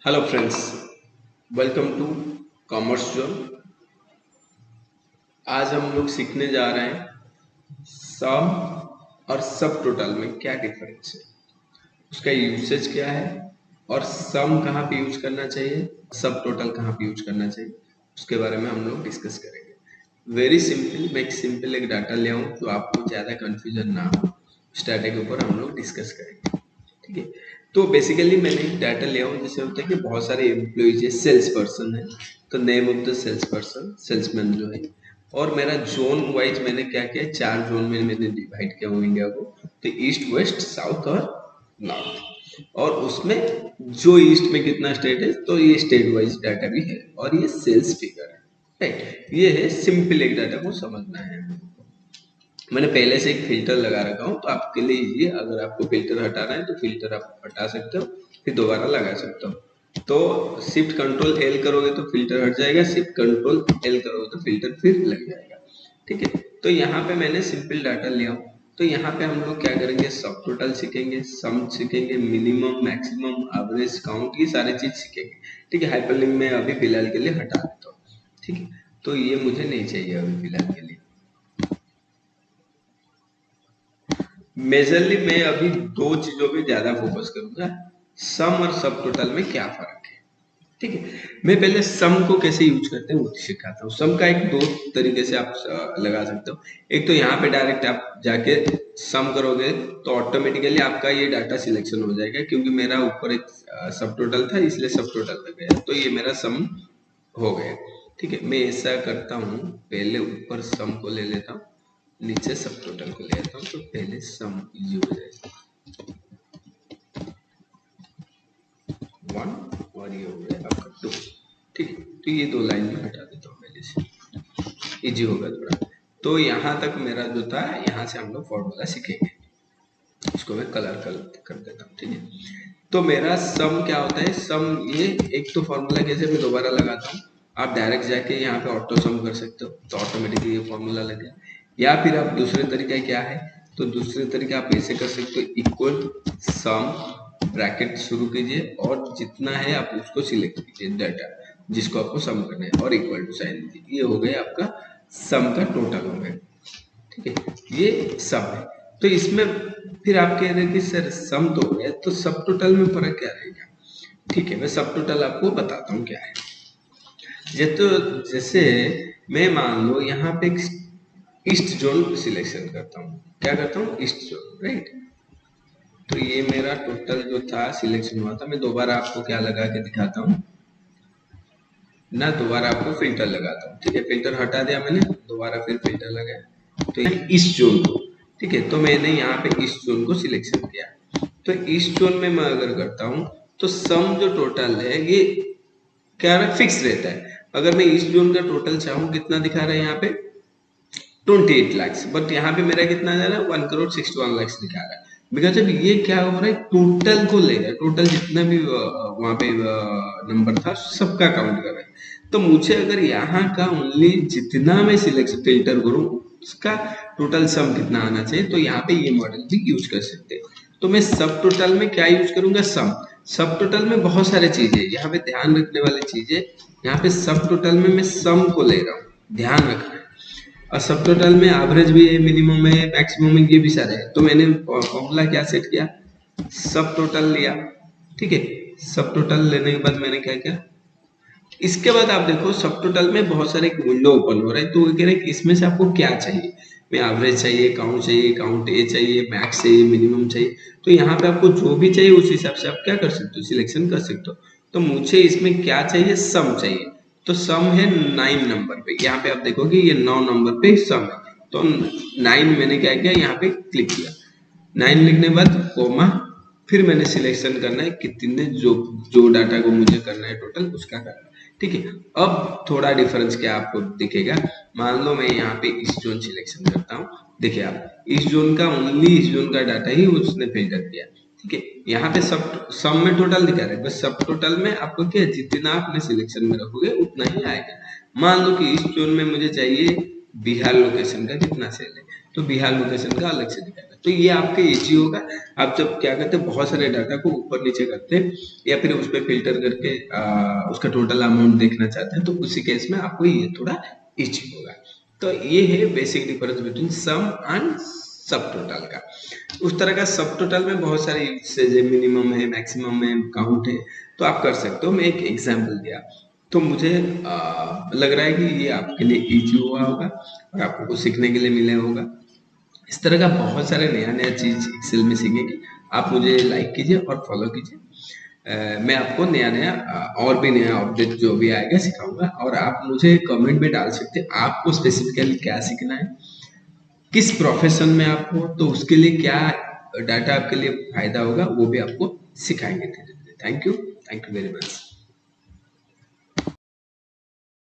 Hello friends, welcome to commerce zone. आज हम लोग सीखने जा रहे हैं सम और सब टोटल में क्या डिफरेंस है, उसका यूसेज क्या है और सम कहाँ पे यूज करना चाहिए, सब टोटल कहाँ पे यूज करना चाहिए, उसके बारे में हम लोग डिस्कस करेंगे। वेरी सिंपल, मैं एक सिंपल एक डाटा ले आऊँ तो आपको ज़्यादा कंफ्यूजन ना हो। उस डाटा के ऊपर हम लोग डिस्कस करेंगे, ठीक है। तो बेसिकली मैंने एक डाटा लिया हूँ, जैसे होता है कि बहुत सारे एम्प्लॉइज है, सेल्स पर्सन है, तो name of the sales person, salesman जो है। और मेरा जोन वाइज मैंने क्या किया, 4 जोन में मैंने डिवाइड किया हूँ इंडिया को, तो ईस्ट, वेस्ट, साउथ और नॉर्थ। और उसमें जो ईस्ट में कितना स्टेट है, तो ये स्टेट वाइज डाटा भी है और ये सेल्स फिगर है, राइट। ये है सिंपल, एक डाटा को समझना है। मैंने पहले से एक फिल्टर लगा रखा हूँ, तो आपके लिए इजी है। अगर आपको फिल्टर हटाना है तो फिल्टर आप हटा सकते हो, फिर दोबारा लगा सकते हो। तो शिफ्ट कंट्रोल एल करोगे तो फिल्टर हट जाएगा, शिफ्ट कंट्रोल एल करोगे तो फिल्टर फिर लग जाएगा, ठीक है। तो यहाँ पे मैंने सिंपल डाटा लिया हूँ, तो यहाँ पे हम लोग क्या करेंगे, सब टोटल सीखेंगे, सम सीखेंगे, मिनिमम, मैक्सिमम, एवरेज, काउंट, ये सारी चीज सीखेंगे, ठीक है। हाइपरलिंक में अभी फिलहाल के लिए हटा देता हूँ, ठीक है। तो ये मुझे नहीं चाहिए अभी फिलहाल के लिए। मेजरली मैं अभी दो चीजों पे ज्यादा फोकस करूंगा, सम और सब टोटल में क्या फर्क है, ठीक है। मैं पहले सम को कैसे यूज करते हैं वो सिखाता हूँ। सम का एक दो तरीके से आप लगा सकते हो। एक तो यहाँ पे डायरेक्ट आप जाके सम करोगे तो ऑटोमेटिकली आपका ये डाटा सिलेक्शन हो जाएगा, क्योंकि मेरा ऊपर एक सब टोटल था इसलिए सब टोटल लग गया, तो ये मेरा सम हो गया, ठीक है। मैं ऐसा करता हूँ, पहले ऊपर सम को ले लेता हूँ, नीचे सब टोटल को ले आता हूँ, तो पहले सम इजी हो जाएगा, 1 और ये हो गया आपका 2, ठीक है। तो ये दो लाइन में हटा देता हूँ पहले से, इजी होगा थोड़ा। तो यहाँ तक मेरा जो था, यहाँ से हम लोग फॉर्मूला सीखेंगे, इसको मैं कलर कर देता हूँ, ठीक है। तो मेरा सम क्या होता है, सम ये एक तो फॉर्मूला कैसे मैं दोबारा लगाता हूँ, आप डायरेक्ट जाके यहाँ पे ऑटो सम कर सकते हो, तो ऑटोमेटिकली ये फॉर्मूला लग गया। या फिर आप दूसरे तरीका क्या है, तो दूसरे तरीके आप ऐसे कर सकते हो, इक्वल सम, ब्रैकेट शुरू कीजिए और जितना है आप उसको सिलेक्ट कीजिए डाटा जिसको आपको सम करना है, और इक्वल टू साइन दीजिए, ये हो गया आपका सम का टोटल हो गया, ठीक है। ये सम है। तो इसमें फिर आप कह रहे हैं कि सर सम तो हो गया, तो सब टोटल में फर्क क्या रहेगा, ठीक है। मैं सब टोटल आपको बताता हूँ क्या है। ये तो जैसे मैं मान लो यहाँ पे ईस्ट जोन सिलेक्शन करता हूँ, क्या करता हूँ, ईस्ट जोन, राइट। तो ये मेरा टोटल जो था सिलेक्शन हुआ था, मैं दोबारा आपको क्या लगा के दिखाता हूँ ना, दोबारा आपको फिल्टर लगाता हूँ, ठीक है। फिल्टर हटा दिया मैंने, दोबारा फिर फिल्टर लगाया, तो ये ईस्ट जोन को, ठीक है। तो मैंने यहाँ पे ईस्ट जोन को सिलेक्शन किया, तो ईस्ट जोन में मैं अगर करता हूँ तो सम जो टोटल है ये क्या है, फिक्स रहता है। अगर मैं ईस्ट जोन का टोटल चाहूँ, कितना दिखा रहा है यहाँ पे, 28 लाख, बट यहाँ पे मेरा कितना जा रहा है, 1 करोड़ 61 लाख दिखा रहा है। बिकॉज अब ये क्या हो रहा है, टोटल को ले रहा है, टोटल जितना भी वहां पे नंबर था सबका काउंट कर रहा है। तो मुझे अगर यहाँ का ओनली जितना मैं सिलेक्ट फिल्टर करूँ उसका टोटल सम कितना आना चाहिए, तो यहाँ पे ये मॉडल भी यूज कर सकते हैं। तो मैं सब टोटल में क्या यूज करूंगा, सम। सब टोटल में बहुत सारे चीजें, यहाँ पे ध्यान रखने वाली चीजें, यहाँ पे सब टोटल में मैं सम को ले रहा हूँ, ध्यान रखना है। और सब टोटल में एवरेज भी है, मिनिमम है, मैक्सिमम है, ये भी सारे है। तो मैंने फॉर्मूला क्या सेट किया, सब टोटल लिया, ठीक है। सब टोटल लेने के बाद मैंने क्या किया, इसके बाद आप देखो सब टोटल में बहुत सारे विंडो ओपन हो रहे हैं, तो वो कह रहे हैं कि इसमें से आपको क्या चाहिए, मैं एवरेज चाहिए, काउंट ए चाहिए, मैक्स चाहिए, मिनिमम चाहिए। तो यहाँ पे आपको जो भी चाहिए उस हिसाब से आप क्या कर सकते हो, सिलेक्शन कर सकते हो। तो मुझे इसमें क्या चाहिए, सम चाहिए, तो सम है 9 नंबर पे, यहाँ पे आप देखोगे ये 9 नंबर पे सम है, तो 9 मैंने क्या किया, यहाँ पे क्लिक किया, 9 लिखने के बाद कोमा, फिर मैंने सिलेक्शन करना है कितने, जो जो डाटा को मुझे करना है टोटल उसका करना है, ठीक है। अब थोड़ा डिफरेंस क्या आपको दिखेगा, मान लो मैं यहाँ पे इस जोन सिलेक्शन करता हूँ, देखिए आप इस जोन का, ओनली इस जोन का डाटा ही उसने फिल्टर किया, ठीक है। यहाँ पे सब सम में टोटल दिखा रहा है, बस सब टोटल में आपको क्या, जितना आपने सिलेक्शन में रखोगे उतना ही आएगा। मान लो कि इस जोन में मुझे चाहिए बिहार लोकेशन का कितना सेल है, तो बिहार लोकेशन का अलग से दिखाएगा। तो ये आपके इजी होगा। आप जब क्या करते हैं, बहुत सारे डाटा को ऊपर नीचे करते हैं या फिर उस पर फिल्टर करके उसका टोटल अमाउंट देखना चाहते हैं, तो उसी केस में आपको ये थोड़ा इजी होगा। तो ये है basic difference between sum and subtotal का। उस तरह का सब टोटल में बहुत सारे यूसेज है, मिनिमम है, मैक्सिमम है, काउंट है, तो आप कर सकते हो। मैं एक एग्जांपल दिया, तो मुझे लग रहा है कि ये आपके लिए इजी हुआ होगा और आपको कुछ सीखने के लिए मिला होगा। इस तरह का बहुत सारे नया नया चीज एक्सेल में सीखेंगे। आप मुझे लाइक कीजिए और फॉलो कीजिए। मैं आपको नया नया और भी नया अपडेट जो भी आएगा सिखाऊंगा। और आप मुझे कमेंट में डाल सकते हैं आपको स्पेसिफिकली क्या सीखना है, किस प्रोफेशन में आप हो, तो उसके लिए क्या डाटा आपके लिए फायदा होगा वो भी आपको सिखाएंगे धीरे धीरे। Thank you very much.